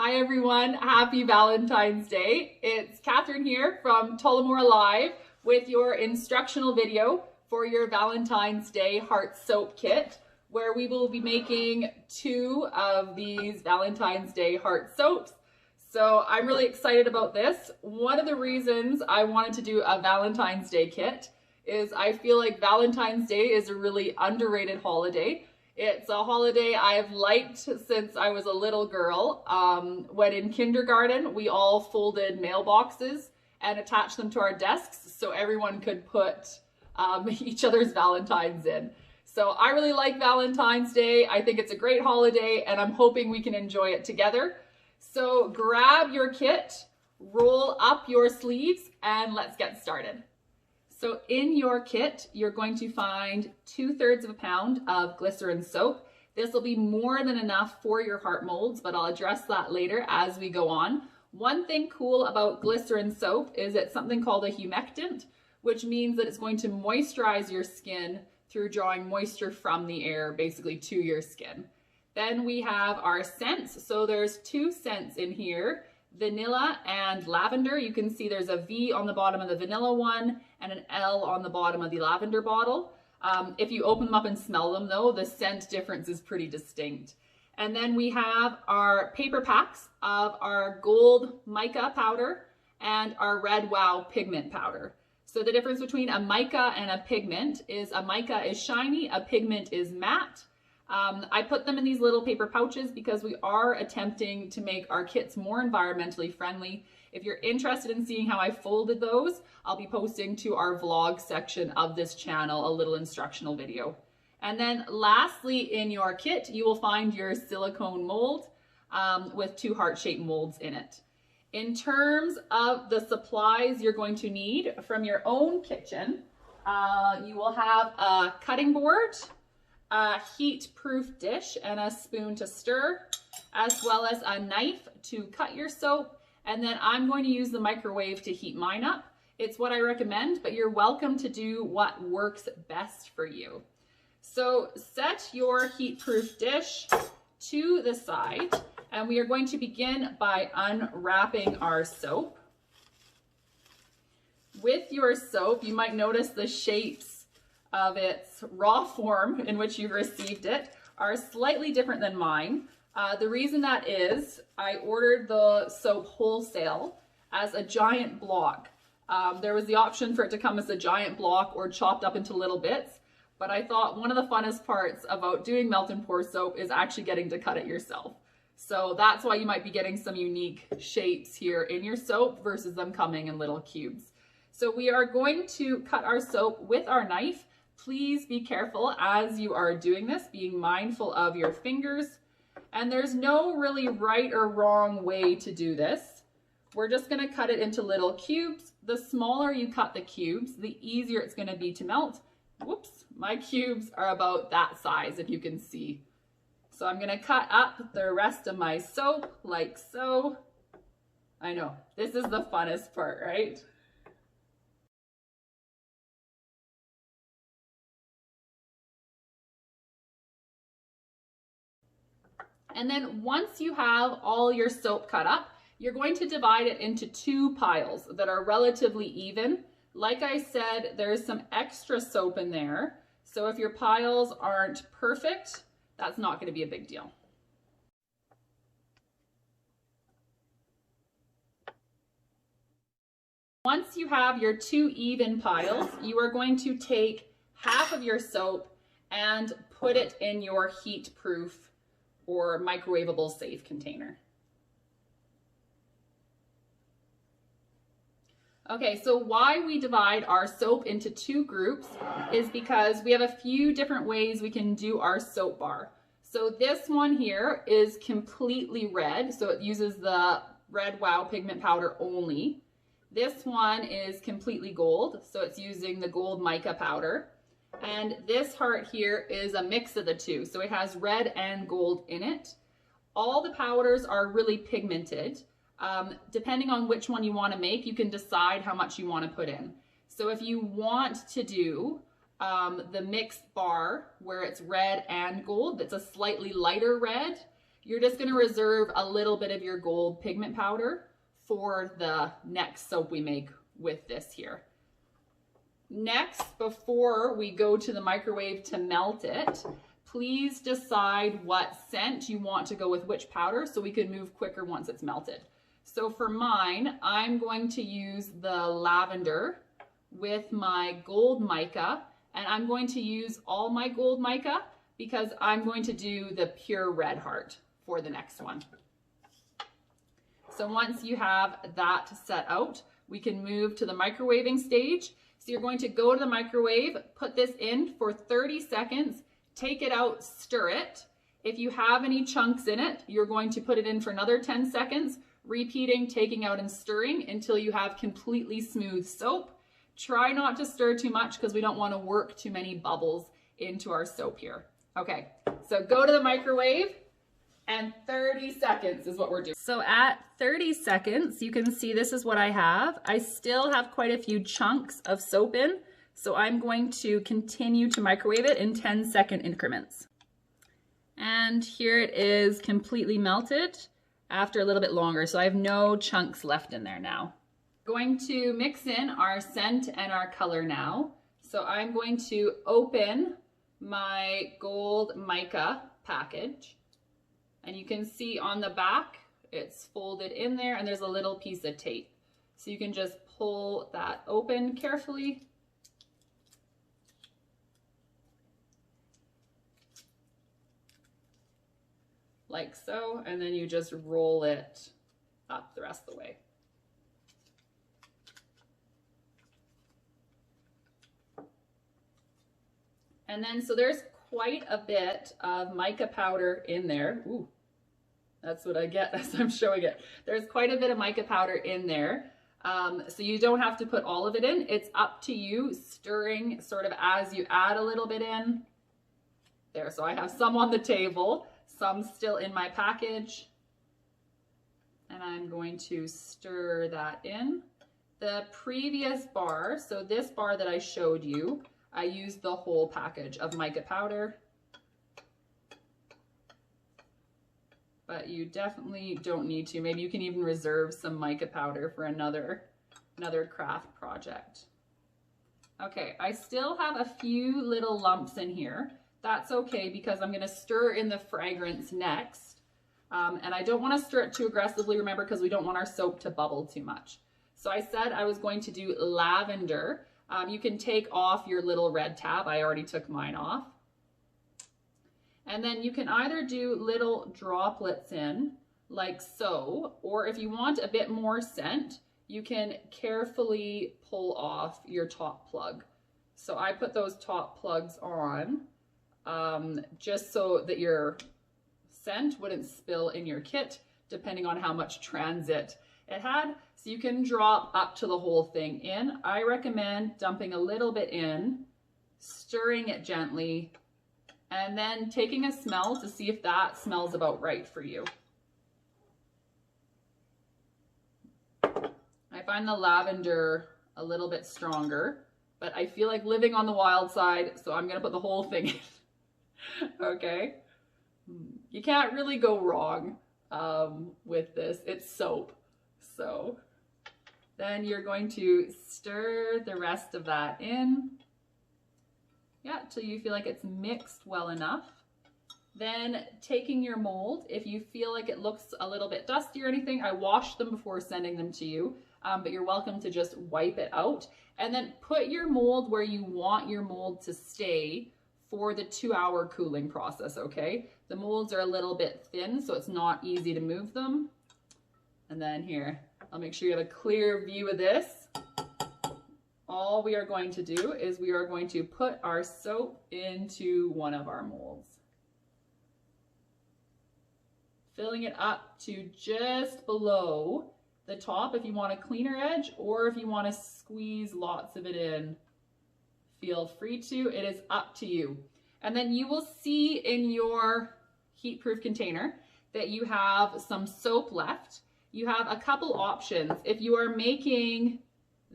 Hi everyone, happy Valentine's Day. It's Catherine here from Tullamore Live with your instructional video for your Valentine's Day Heart Soap Kit, where we will be making 2 of these Valentine's Day Heart Soaps. So I'm really excited about this. One of the reasons I wanted to do a Valentine's Day kit is I feel like Valentine's Day is a really underrated holiday. It's a holiday I've liked since I was a little girl. When in kindergarten, we all folded mailboxes and attached them to our desks so everyone could put each other's Valentines in. So I really like Valentine's Day. I think it's a great holiday and I'm hoping we can enjoy it together. So grab your kit, roll up your sleeves, and let's get started. So in your kit, you're going to find 2/3 of a pound of glycerin soap. This will be more than enough for your heart molds, but I'll address that later as we go on. One thing cool about glycerin soap is it's something called a humectant, which means that it's going to moisturize your skin through drawing moisture from the air, basically to your skin. Then we have our scents. So there's 2 scents in here, vanilla and lavender. You can see there's a V on the bottom of the vanilla one and an L on the bottom of the lavender bottle. If you open them up and smell them though, the scent difference is pretty distinct. And then we have our paper packs of our gold mica powder and our red wow pigment powder. So the difference between a mica and a pigment is a mica is shiny, a pigment is matte. I put them in these little paper pouches because we are attempting to make our kits more environmentally friendly. If you're interested in seeing how I folded those, I'll be posting to our vlog section of this channel a little instructional video. And then lastly in your kit, you will find your silicone mold with 2 heart-shaped molds in it. In terms of the supplies you're going to need from your own kitchen, you will have a cutting board, a heat-proof dish and a spoon to stir, as well as a knife to cut your soap. And then I'm going to use the microwave to heat mine up. It's what I recommend, but you're welcome to do what works best for you. So set your heat-proof dish to the side, and we are going to begin by unwrapping our soap. With your soap, you might notice the shapes of its raw form in which you've received it are slightly different than mine. The reason that is, I ordered the soap wholesale as a giant block. There was the option for it to come as a giant block or chopped up into little bits, but I thought one of the funnest parts about doing melt and pour soap is actually getting to cut it yourself. So that's why you might be getting some unique shapes here in your soap versus them coming in little cubes. So we are going to cut our soap with our knife. Please be careful as you are doing this, being mindful of your fingers. And there's no really right or wrong way to do this. We're just going to cut it into little cubes. The smaller you cut the cubes, the easier it's going to be to melt. Whoops, my cubes are about that size, if you can see. So I'm going to cut up the rest of my soap like so. I know, this is the funnest part, right? And then once you have all your soap cut up, you're going to divide it into 2 piles that are relatively even. Like I said, there's some extra soap in there. So if your piles aren't perfect, that's not going to be a big deal. Once you have your 2 even piles, you are going to take half of your soap and put it in your heat-proof or microwavable safe container. Okay, so why we divide our soap into 2 groups is because we have a few different ways we can do our soap bar. So this one here is completely red, so it uses the red wow pigment powder only. This one is completely gold, so it's using the gold mica powder. And this heart here is a mix of the 2, so it has red and gold in it. All the powders are really pigmented. Depending on which one you want to make, you can decide how much you want to put in. So if you want to do the mixed bar where it's red and gold, that's a slightly lighter red, you're just going to reserve a little bit of your gold pigment powder for the next soap we make with this here. Next, before we go to the microwave to melt it, please decide what scent you want to go with which powder so we can move quicker once it's melted. So for mine, I'm going to use the lavender with my gold mica, and I'm going to use all my gold mica because I'm going to do the pure red heart for the next one. So once you have that set out, we can move to the microwaving stage. So you're going to go to the microwave, put this in for 30 seconds, take it out, stir it. If you have any chunks in it, you're going to put it in for another 10 seconds, repeating, taking out and stirring until you have completely smooth soap. Try not to stir too much because we don't want to work too many bubbles into our soap here. Okay, so go to the microwave and 30 seconds is what we're doing. So at 30 seconds, you can see this is what I have. I still have quite a few chunks of soap in, so I'm going to continue to microwave it in 10-second increments. And here it is completely melted after a little bit longer, so I have no chunks left in there now. Going to mix in our scent and our color now. So I'm going to open my gold mica package, and you can see on the back it's folded in there and there's a little piece of tape. So you can just pull that open carefully. Like so, and then you just roll it up the rest of the way. And then, so there's quite a bit of mica powder in there. Ooh, that's what I get as I'm showing it. There's quite a bit of mica powder in there. So you don't have to put all of it in. It's up to you, stirring sort of as you add a little bit in. There, so I have some on the table, some still in my package. And I'm going to stir that in. The previous bar, so this bar that I showed you, I used the whole package of mica powder, but you definitely don't need to. Maybe you can even reserve some mica powder for another craft project. Okay, I still have a few little lumps in here. That's okay because I'm going to stir in the fragrance next. And I don't want to stir it too aggressively, remember, because we don't want our soap to bubble too much. So I said I was going to do lavender. You can take off your little red tab. I already took mine off. And then you can either do little droplets in, like so, or if you want a bit more scent, you can carefully pull off your top plug. So I put those top plugs on just so that your scent wouldn't spill in your kit, depending on how much transit it had. So you can drop up to the whole thing in. I recommend dumping a little bit in, stirring it gently, and then taking a smell to see if that smells about right for you. I find the lavender a little bit stronger, but I feel like living on the wild side, so I'm gonna put the whole thing in. Okay? You can't really go wrong with this. It's soap. So then you're going to stir the rest of that in. Yeah, till you feel like it's mixed well enough. Then taking your mold, if you feel like it looks a little bit dusty or anything, I wash them before sending them to you, but you're welcome to just wipe it out. And then put your mold where you want your mold to stay for the 2-hour cooling process, okay? The molds are a little bit thin, so it's not easy to move them. And then here, I'll make sure you have a clear view of this. All we are going to do is we are going to put our soap into one of our molds. Filling it up to just below the top if you want a cleaner edge, or if you want to squeeze lots of it in, feel free to. It is up to you. And then you will see in your heat-proof container that you have some soap left. You have a couple options. If you are making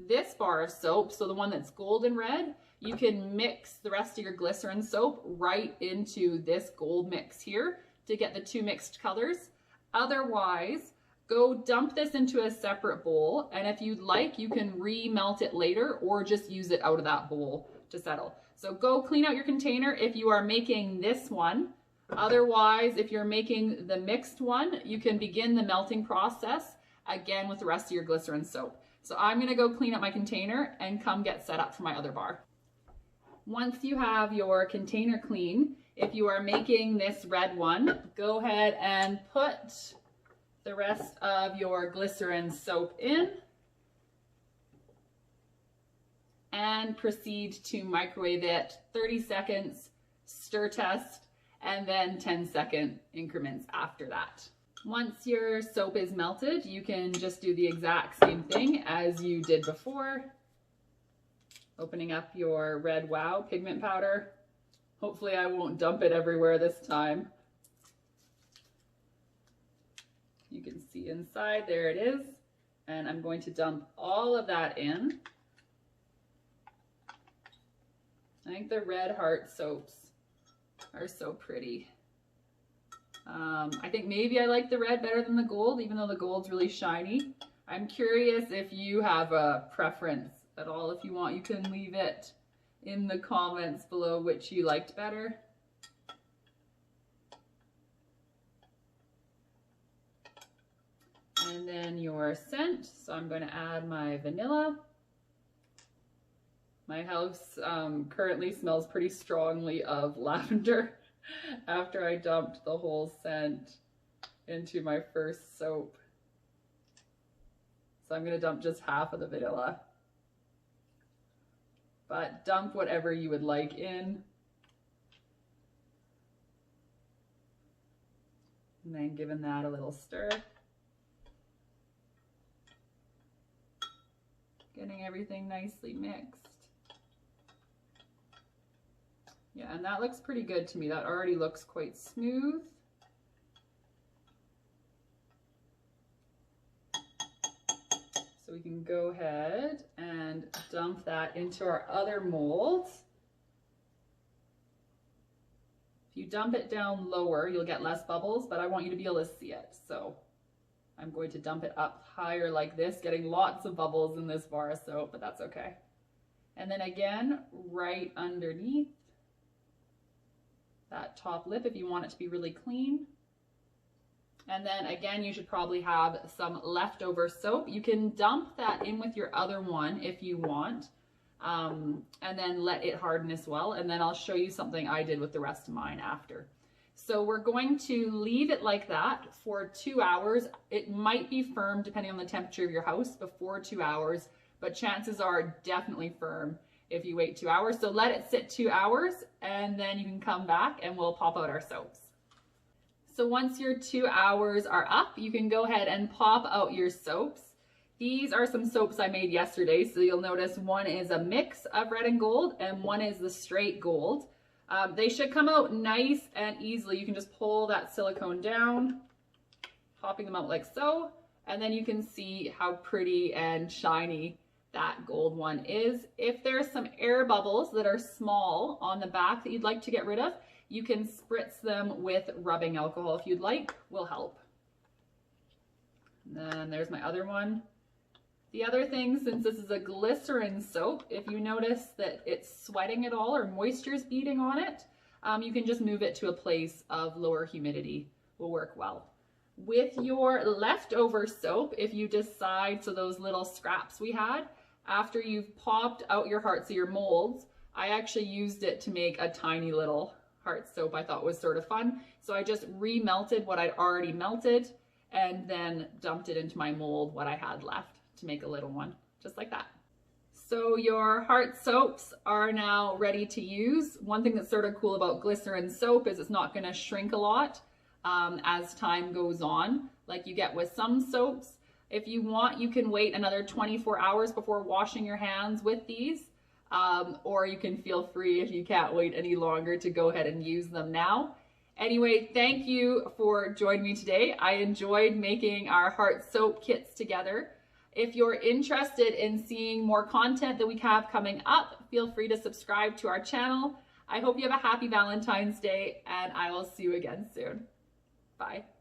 this bar of soap, so the one that's golden red, you can mix the rest of your glycerin soap right into this gold mix here. to get the two mixed colors. Otherwise, go dump this into a separate bowl, and if you'd like, you can remelt it later or just use it out of that bowl to settle. So go clean out your container if you are making this one. Otherwise, if you're making the mixed one, you can begin the melting process again with the rest of your glycerin soap. So I'm gonna go clean up my container and come get set up for my other bar. Once you have your container clean, if you are making this red one, go ahead and put the rest of your glycerin soap in and proceed to microwave it 30 seconds, stir test, and then 10-second increments after that. Once your soap is melted, you can just do the exact same thing as you did before. Opening up your Red Wow pigment powder. Hopefully I won't dump it everywhere this time. You can see inside, there it is. And I'm going to dump all of that in. I think the red heart soaps are so pretty. I think maybe I like the red better than the gold, even though the gold's really shiny. I'm curious if you have a preference at all. If you want, you can leave it in the comments below which you liked better. And then your scent. So I'm going to add my vanilla. My house currently smells pretty strongly of lavender after I dumped the whole scent into my first soap. So I'm going to dump just half of the vanilla. But dump whatever you would like in. And then giving that a little stir. Getting everything nicely mixed. Yeah, and that looks pretty good to me. That already looks quite smooth. So we can go ahead and dump that into our other mold. If you dump it down lower, you'll get less bubbles, but I want you to be able to see it. So I'm going to dump it up higher like this, getting lots of bubbles in this bar of soap, but that's okay. And then again, right underneath that top lip if you want it to be really clean. And then again, you should probably have some leftover soap. You can dump that in with your other one if you want, and then let it harden as well. And then I'll show you something I did with the rest of mine after. So we're going to leave it like that for 2 hours. It might be firm depending on the temperature of your house before 2 hours, but chances are definitely firm if you wait 2 hours. So let it sit 2 hours and then you can come back and we'll pop out our soaps. So once your 2 hours are up, you can go ahead and pop out your soaps. These are some soaps I made yesterday. So you'll notice one is a mix of red and gold and one is the straight gold. They should come out nice and easily. You can just pull that silicone down, popping them out like so, and then you can see how pretty and shiny that gold one is. If there's some air bubbles that are small on the back that you'd like to get rid of, you can spritz them with rubbing alcohol if you'd like, will help. And then there's my other one. The other thing, since this is a glycerin soap, if you notice that it's sweating at all or moisture's beading on it, you can just move it to a place of lower humidity. Will work well. With your leftover soap, if you decide, so those little scraps we had, after you've popped out your hearts of your molds, I actually used it to make a tiny little heart soap I thought was sort of fun. So I just remelted what I'd already melted and then dumped it into my mold, what I had left, to make a little one, just like that. So your heart soaps are now ready to use. One thing that's sort of cool about glycerin soap is it's not going to shrink a lot as time goes on, like you get with some soaps. If you want, you can wait another 24 hours before washing your hands with these, or you can feel free if you can't wait any longer to go ahead and use them now. Anyway, thank you for joining me today. I enjoyed making our heart soap kits together. If you're interested in seeing more content that we have coming up, feel free to subscribe to our channel. I hope you have a happy Valentine's Day, and I will see you again soon. Bye.